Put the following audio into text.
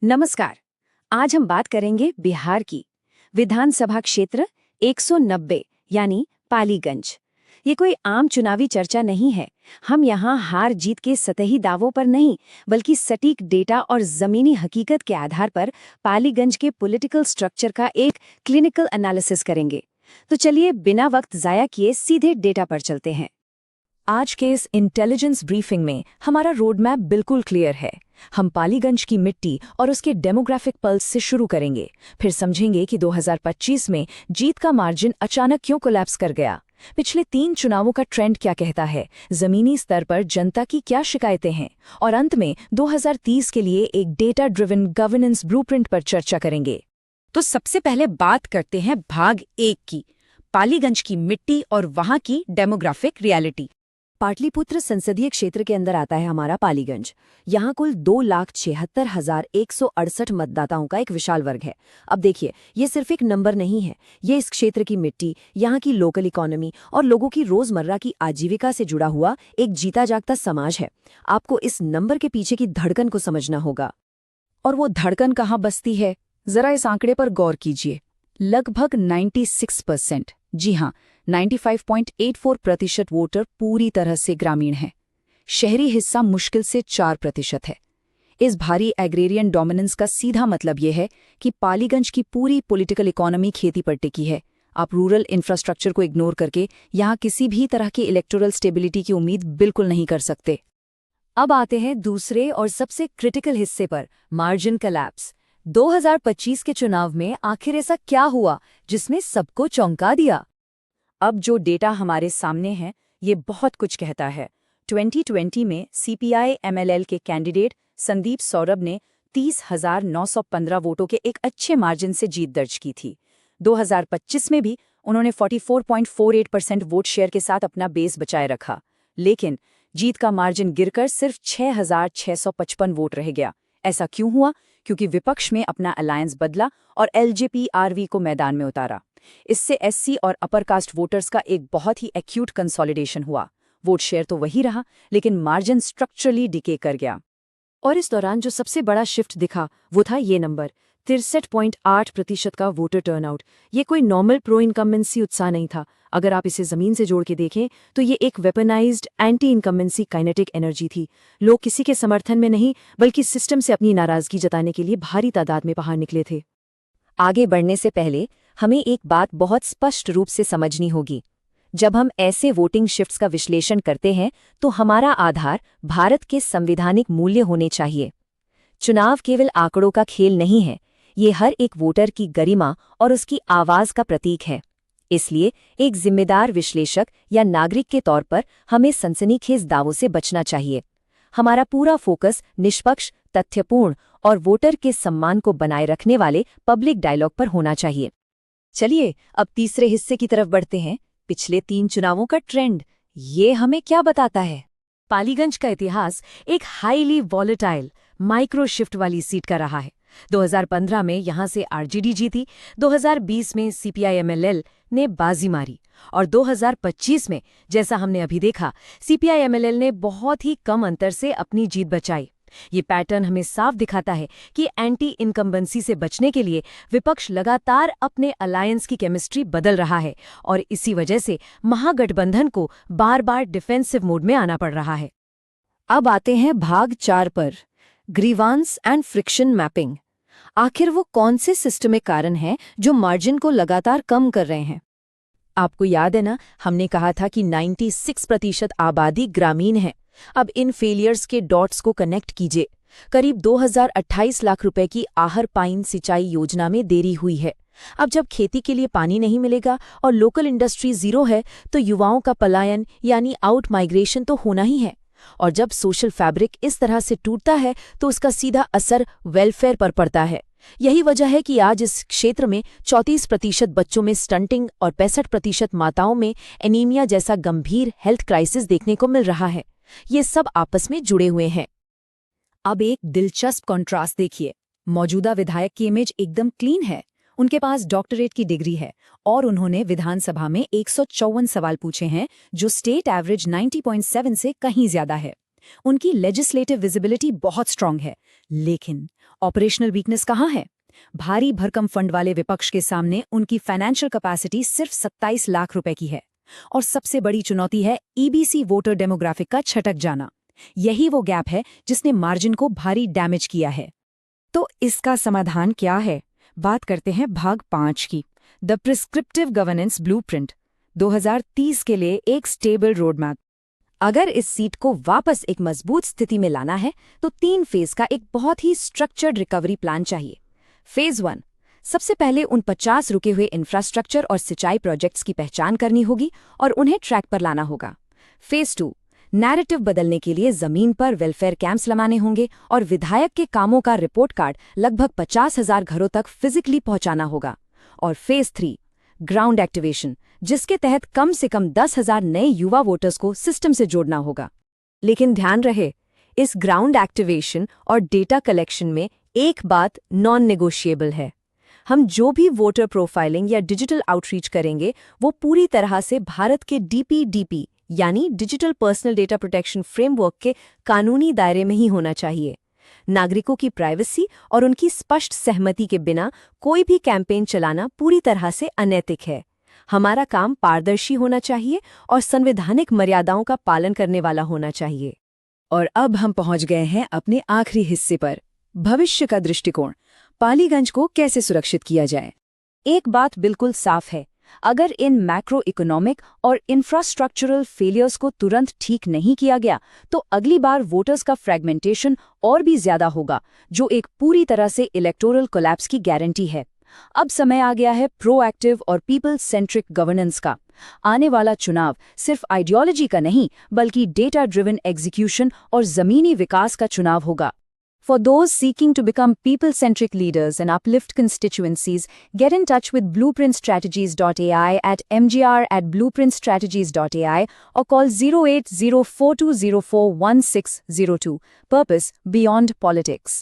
नमस्कार। आज हम बात करेंगे बिहार की विधानसभा क्षेत्र 190 यानी पालीगंज। ये कोई आम चुनावी चर्चा नहीं है। हम यहाँ हार जीत के सतही दावों पर नहीं, बल्कि सटीक डेटा और जमीनी हकीकत के आधार पर पालीगंज के पॉलिटिकल स्ट्रक्चर का एक क्लिनिकल एनालिसिस करेंगे। तो चलिए बिना वक्त जाया किए सीधे डेटा पर चलते हैं। आज के इस इंटेलिजेंस ब्रीफिंग में हमारा रोड मैप बिल्कुल क्लियर है। हम पालीगंज की मिट्टी और उसके डेमोग्राफिक पल्स से शुरू करेंगे, फिर समझेंगे कि 2025 में जीत का मार्जिन अचानक क्यों कोलैप्स कर गया, पिछले 3 चुनावों का ट्रेंड क्या कहता है, जमीनी स्तर पर जनता की क्या शिकायतें हैं, और अंत में 2030 के लिए एक डेटा ड्रिवन गवर्नेंस ब्लूप्रिंट पर चर्चा करेंगे। तो सबसे पहले बात करते हैं भाग 1 की, पालीगंज की मिट्टी और वहां की डेमोग्राफिक रियलिटी। पाटलिपुत्र संसदीय क्षेत्र के अंदर आता है हमारा पालीगंज। यहाँ कुल 2,76,168 मतदाताओं का एक विशाल वर्ग है। अब देखिए, ये सिर्फ एक नंबर नहीं है, ये इस क्षेत्र की मिट्टी, यहाँ की लोकल इकोनॉमी और लोगों की रोजमर्रा की आजीविका से जुड़ा हुआ एक जीता जागता समाज है। आपको इस नंबर के पीछे की धड़कन को समझना होगा। और वो धड़कन कहाँ बसती है, जरा इस आंकड़े पर गौर कीजिए। लगभग 96%, जी हाँ 95.84% वोटर पूरी तरह से ग्रामीण हैं। शहरी हिस्सा मुश्किल से 4% है। इस भारी एग्रेरियन डोमिनेंस का सीधा मतलब यह है कि पालीगंज की पूरी पॉलिटिकल इकोनॉमी खेती पर टिकी है। आप रूरल इंफ्रास्ट्रक्चर को इग्नोर करके यहाँ किसी भी तरह की इलेक्टोरल स्टेबिलिटी की उम्मीद बिल्कुल नहीं कर सकते। अब आते हैं दूसरे और सबसे क्रिटिकल हिस्से पर, मार्जिन कोलैप्स। 2025 के चुनाव में आखिर ऐसा क्या हुआ जिसने सबको चौंका दिया? अब जो डेटा हमारे सामने है ये बहुत कुछ कहता है। 2020 में सीपीआई एमएलएल के कैंडिडेट संदीप सौरभ ने 30,915 वोटों के एक अच्छे मार्जिन से जीत दर्ज की थी। 2025 में भी उन्होंने 44.48% वोट शेयर के साथ अपना बेस बचाए रखा, लेकिन जीत का मार्जिन गिरकर सिर्फ 6,655 वोट रह गया। ऐसा क्यों हुआ? क्योंकि विपक्ष में अपना अलायंस बदला और एलजेपी-आरवी को मैदान में उतारा। इससे एससी और अपर कास्ट वोटर्स का एक बहुत ही एक्यूट कंसोलिडेशन हुआ। वोट शेयर तो वही रहा, लेकिन मार्जिन स्ट्रक्चरली डिके कर गया। और इस दौरान जो सबसे बड़ा शिफ्ट दिखा वो था ये नंबर, 63.8% का वोटर टर्नआउट। ये कोई नॉर्मल प्रो इनकम्बेंसी उत्साह नहीं था। अगर आप इसे जमीन से जोड़ के देखें तो ये एक weaponised anti incumbency kinetic energy थी। लोग किसी के समर्थन में नहीं, बल्कि सिस्टम से अपनी नाराजगी जताने के लिए भारी तादाद में बाहर निकले थे। आगे बढ़ने से पहले हमें एक बात बहुत स्पष्ट रूप से समझनी होगी। जब हम ऐसे वोटिंग शिफ्ट्स का विश्लेषण करते हैं तो हमारा आधार भारत के संवैधानिक मूल्य होने चाहिए। चुनाव केवल आंकड़ों का खेल नहीं है, ये हर एक वोटर की गरिमा और उसकी आवाज का प्रतीक है। इसलिए एक जिम्मेदार विश्लेषक या नागरिक के तौर पर हमें सनसनीखेज दावों से बचना चाहिए। हमारा पूरा फोकस निष्पक्ष, तथ्यपूर्ण और वोटर के सम्मान को बनाए रखने वाले पब्लिक डायलॉग पर होना चाहिए। चलिए अब तीसरे हिस्से की तरफ बढ़ते हैं, पिछले 3 चुनावों का ट्रेंड। ये हमें क्या बताता है? पालीगंज का इतिहास एक हाईली वॉलेटाइल माइक्रो शिफ्ट वाली सीट का रहा है। 2015 में यहां से आरजेडी जीती, 2020 में सीपीआई-एमएलएल ने बाजी मारी और 2025 में, जैसा हमने अभी देखा, सीपीआई-एमएलएल ने बहुत ही कम अंतर से अपनी जीत बचाई। ये पैटर्न हमें साफ दिखाता है कि एंटी इनकम्बेंसी से बचने के लिए विपक्ष लगातार अपने अलायंस की केमिस्ट्री बदल रहा है और इसी वजह से महागठबंधन को बार बार डिफेंसिव मोड में आना पड़ रहा है। अब आते हैं भाग 4 पर, ग्रीवांस एंड फ्रिक्शन मैपिंग। आखिर वो कौन से सिस्टमिक कारण हैं जो मार्जिन को लगातार कम कर रहे हैं? आपको याद है ना, हमने कहा था कि 96% आबादी ग्रामीण है। अब इन फेलियर्स के डॉट्स को कनेक्ट कीजिए। करीब 2028 लाख रुपए की आहर पाइन सिंचाई योजना में देरी हुई है। अब जब खेती के लिए पानी नहीं मिलेगा और लोकल इंडस्ट्री जीरो है तो युवाओं का पलायन यानी आउट माइग्रेशन तो होना ही है। और जब सोशल फैब्रिक इस तरह से टूटता है तो उसका सीधा असर वेलफेयर पर पड़ता है। यही वजह है कि आज इस क्षेत्र में 34% बच्चों में स्टंटिंग और 65% माताओं में एनीमिया जैसा गंभीर हेल्थ क्राइसिस देखने को मिल रहा है। ये सब आपस में जुड़े हुए हैं। अब एक दिलचस्प कॉन्ट्रास्ट देखिए। मौजूदा विधायक की इमेज एकदम क्लीन है, उनके पास डॉक्टरेट की डिग्री है और उन्होंने विधानसभा में 154 सवाल पूछे हैं, जो स्टेट एवरेज 90.7 से कहीं ज्यादा है। उनकी लेजिस्लेटिव विजिबिलिटी बहुत स्ट्रांग है, लेकिन ऑपरेशनल वीकनेस कहाँ है? भारी भरकम फंड वाले विपक्ष के सामने उनकी फाइनेंशियल कैपेसिटी सिर्फ 27 लाख रुपए की है। और सबसे बड़ी चुनौती है ईबीसी वोटर डेमोग्राफिक का छटक जाना। यही वो गैप है जिसने मार्जिन को भारी डैमेज किया है। तो इसका समाधान क्या है? बात करते हैं भाग 5 की, द प्रिस्क्रिप्टिव गवर्नेंस ब्लूप्रिंट, 2030 के लिए एक स्टेबल रोडमैप। अगर इस सीट को वापस एक मजबूत स्थिति में लाना है तो 3 फेज का एक बहुत ही स्ट्रक्चर्ड रिकवरी प्लान चाहिए। फेज 1, सबसे पहले उन 50 रुके हुए इंफ्रास्ट्रक्चर और सिंचाई प्रोजेक्ट्स की पहचान करनी होगी और उन्हें ट्रैक पर लाना होगा। फेज 2, नैरेटिव बदलने के लिए जमीन पर वेलफेयर कैंप्स लगाने होंगे और विधायक के कामों का रिपोर्ट कार्ड लगभग 50,000 घरों तक फिजिकली पहुंचाना होगा। और फेज 3, ग्राउंड एक्टिवेशन, जिसके तहत कम से कम 10,000 नए युवा वोटर्स को सिस्टम से जोड़ना होगा। लेकिन ध्यान रहे, इस ग्राउंड एक्टिवेशन और डेटा कलेक्शन में एक बात नॉन नेगोशिएबल है। हम जो भी वोटर प्रोफाइलिंग या डिजिटल आउटरीच करेंगे वो पूरी तरह से भारत के डीपीडीपी यानी digital personal data protection framework के कानूनी दायरे में ही होना चाहिए। नागरिकों की प्राइवेसी और उनकी स्पष्ट सहमति के बिना कोई भी कैंपेन चलाना पूरी तरह से अनैतिक है। हमारा काम पारदर्शी होना चाहिए और संवैधानिक मर्यादाओं का पालन करने वाला होना चाहिए। और अब हम पहुंच गए हैं अपने आखिरी हिस्से पर, भविष्य का दृष्टिकोण। पालीगंज को कैसे सुरक्षित किया जाए? एक बात बिल्कुल साफ है, अगर इन मैक्रो इकोनॉमिक और इंफ्रास्ट्रक्चरल फेलियर्स को तुरंत ठीक नहीं किया गया तो अगली बार वोटर्स का फ्रेगमेंटेशन और भी ज्यादा होगा, जो एक पूरी तरह से इलेक्टोरल कोलैप्स की गारंटी है। अब समय आ गया है प्रोएक्टिव और पीपल सेंट्रिक गवर्नेंस का। आने वाला चुनाव सिर्फ आइडियोलॉजी का नहीं बल्कि डेटा ड्रिवन एग्जीक्यूशन और जमीनी विकास का चुनाव होगा। For those seeking to become people-centric leaders and uplift constituencies, get in touch with blueprintstrategies.ai at mgr@blueprintstrategies.ai or call 08042041602. Purpose: Beyond Politics.